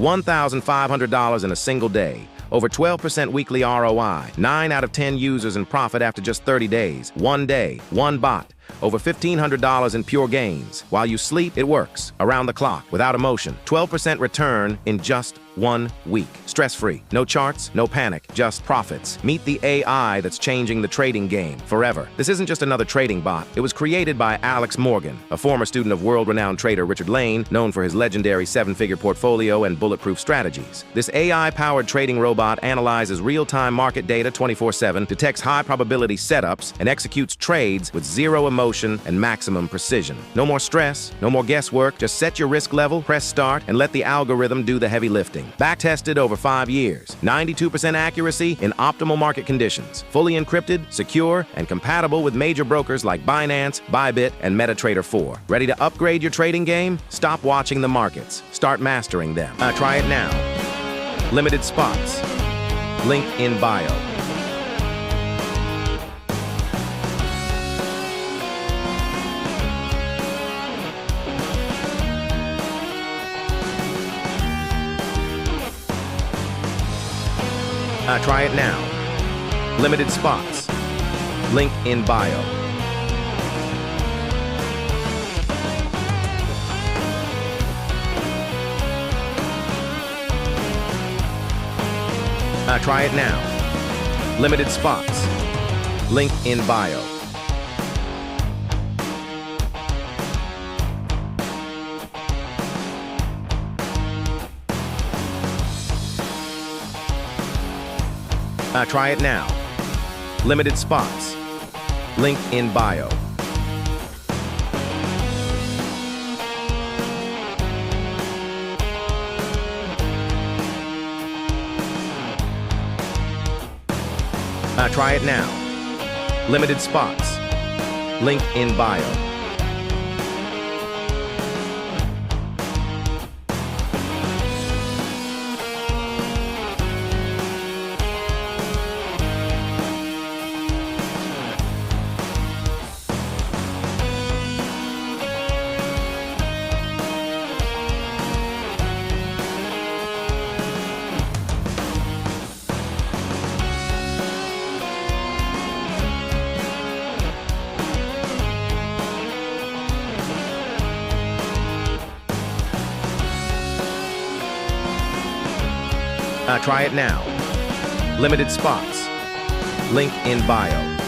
$1,500 in a single day. Over 12% weekly ROI. 9 out of 10 users in profit after just 30 days. One day, one bot. Over $1,500 in pure gains. While you sleep, it works. Around the clock, without emotion. 12% return in just 1 week. Stress-free. No charts, no panic, just profits. Meet the AI that's changing the trading game forever. This isn't just another trading bot. It was created by Alex Morgan, a former student of world-renowned trader Richard Lane, known for his legendary 7-figure portfolio and bulletproof strategies. This AI-powered trading robot analyzes real-time market data 24/7, detects high-probability setups, and executes trades with zero emotion and maximum precision. No more stress, no more guesswork. Just set your risk level, press start, and let the algorithm do the heavy lifting. Backtested over 5 years. 92% accuracy in optimal market conditions. Fully encrypted, secure, and compatible with major brokers like Binance, Bybit, and MetaTrader 4. Ready to upgrade your trading game? Stop watching the markets. Start mastering them. Try it now. Limited spots. Link in bio. Try it now. Limited spots. Link in bio. Try it now. Limited spots. Link in bio. Try it now. Limited spots. Link in bio. Try it now. Limited spots. Link in bio. Try it now. Limited spots. Link in bio.